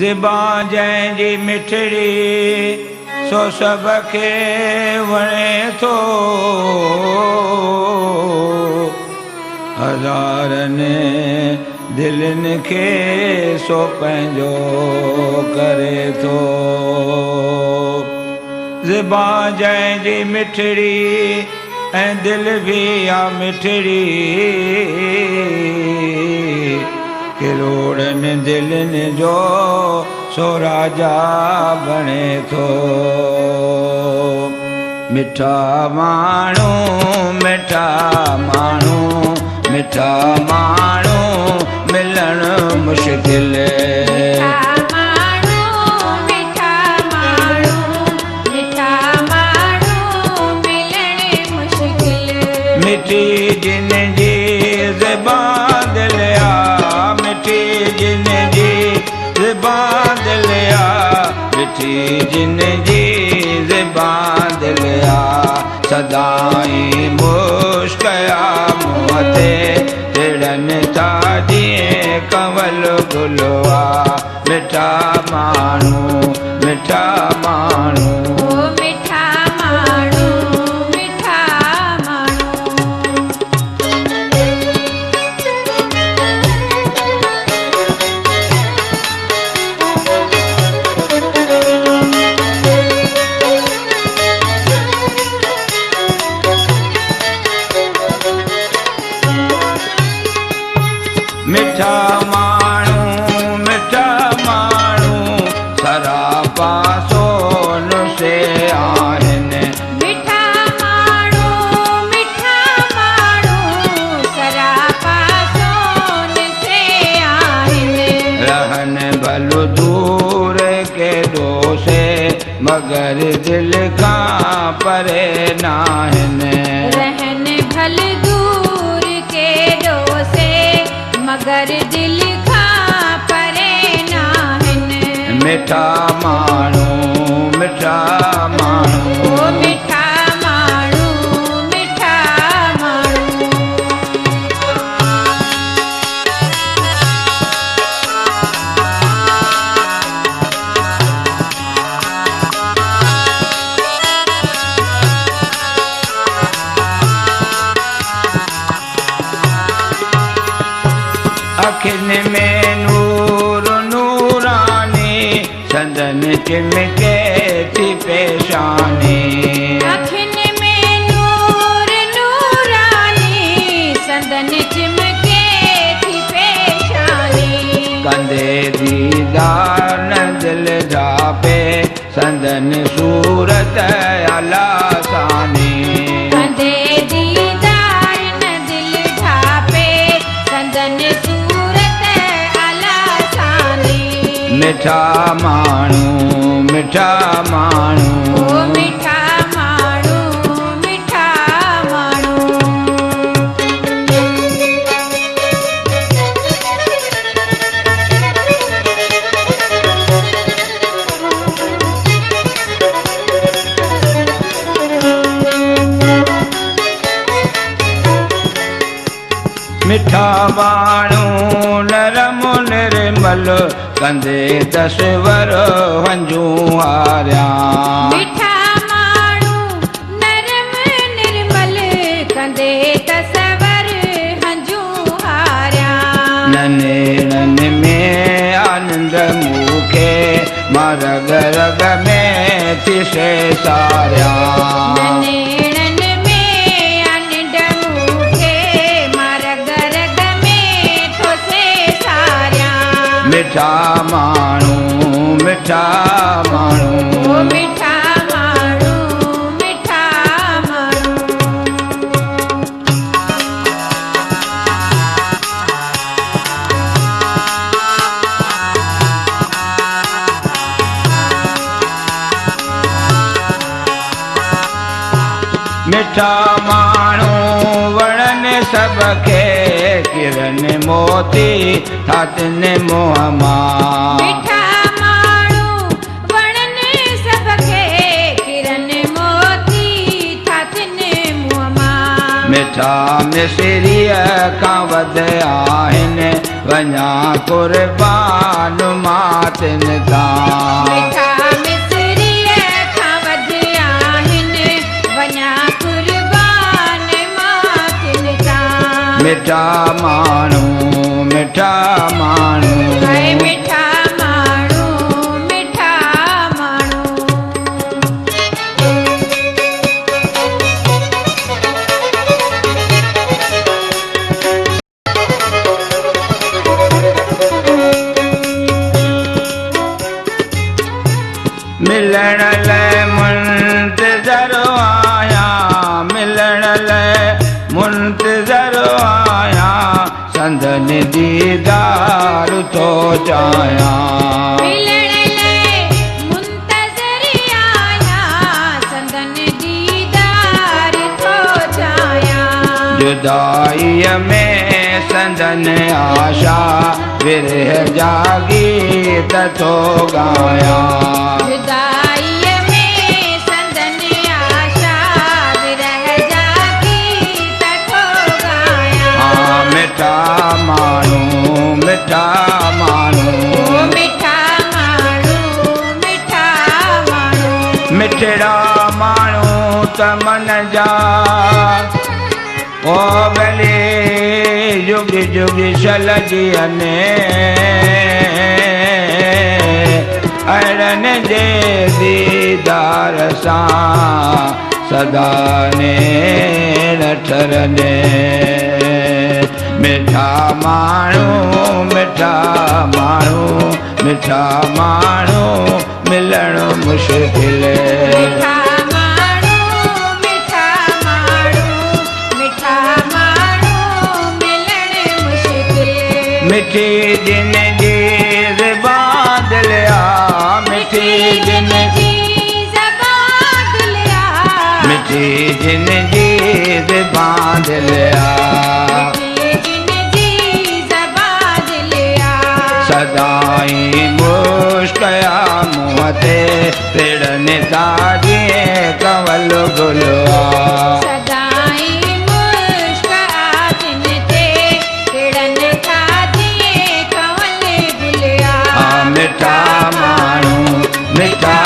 ज़िबां जंहिंजी मिठड़ी सो सब खे वणे थो। हज़ारनि दिलनि खे सो पंहिंजो करे थो। ज़िबां जंहिंजी मिठड़ी ऐं दिल भी आ मिठड़ी, किरोड़नि दिलनि जो सो राजा बणे थो। मिठा माण्हू मिठा माण्हू मिठा माण्हू मिलण मुश्किल। मिठी जिनजी ज़बां दिल आ, मिठी जिनजी ज़बां दिल आ, मिठी जिनजी ज़बां दिल आ। सदाई मुश्किया मुँह ते टिड़नि था जीअं कंवल गुलवा। मिठा माण्हू मिठा माण्हू मिठा माण्हू सरापा सोन से आहिनि। मिठा माण्हू सरापा सोन से आहिनि। रहन भल दूर के दोसे मगर दिल खां परे नाहिनि। रहन भल दूर के दोसे मगर दिल खां परे नाहिनि। मिठा माण्हू मिठा माण्हू मिठा माण्हू मिठा माण्हू अखियुनि में नूर नूरानी संदन चिमके थी पेशानी। अखियुनि में नूर नूरानी संदन चिमके थी पेशानी। कंधे दीदार न दिल जापे संदन सूरत अला सानी। कंधे दीदार न दिल ढापे संदन सूरत अला सानी। मिठा माण्हू मिठा माण्हू मिठा माण्हू मिठा माण्हू मिठा माण्हू नरम निर्मल कंधे तस्वर हंजू हारिया। मिठा माण्हू नरम निर्मल कंधे तस्वर हंजू हारिया। ननेरन में आनंद मूंखे मां रग रग में थी से सारिया। ननेरन में आनंद मूंखे मां रग रग में थो से सारिया। मिठा माण्हू मिठा माण्हू मिठा माण्हू मिठा माण्हू मिठा माण्हू वणनि सब खे किरन मोती ठातिन मुंह मां। मिठा माण्हू वणनि सब खे किरन मोती ठातिन मुंह मां। मिठा मिसरीअ खां वध आहिनि वञा कुर्बान मातिन तां मिठा मिसरीअ खां वधि आहिनि वञा कुर्बान मातिन तां मिठा माण्हू मिठा माण्हू हाय मिठा माण्हू मिठा माण्हू मिलण लाइ मुंतज़र आहियां मिलण लाइ मुंतज़र आहियां संदनि दीदार थो चाहियां मिलण लाइ मुंतज़र आहियां संदन दीदार थो चाहियां जुदाईअ में संदनि आशा विरह जा गीत थो ॻायां जुदाईअ में संदन आशा विरह जा गीत थो ॻायां मिठा माण्हू मिठा माण्हू ओ मिठा माण्हू मिठा माण्हू मिठड़ा माण्हू त मन जा ओ भले जुग जुग छलजनि अड़न जे दीदार सां सदा ने ठरने मिठा माण्हू मिठा माण्हू मिठा माण्हू मिलण मुश्किल मिठा माण्हू मिठा माण्हू मिठा माण्हू मिलण मुश्किल मिठी जिंदगी ज़बान दिलिया मिठी जिंदगी ज़बान दिलिया मिठी जिंदगी ज़बान दिलिया जिंदगी ज़बान दिलिया सदाई मुश्किया मुँह ते तिड़नि था जीअं कंवल गुलवा सदाई मुश्क आतिन ते तिड़नि था जीअं कंवल गुलिया मिठा माण्हू मिठा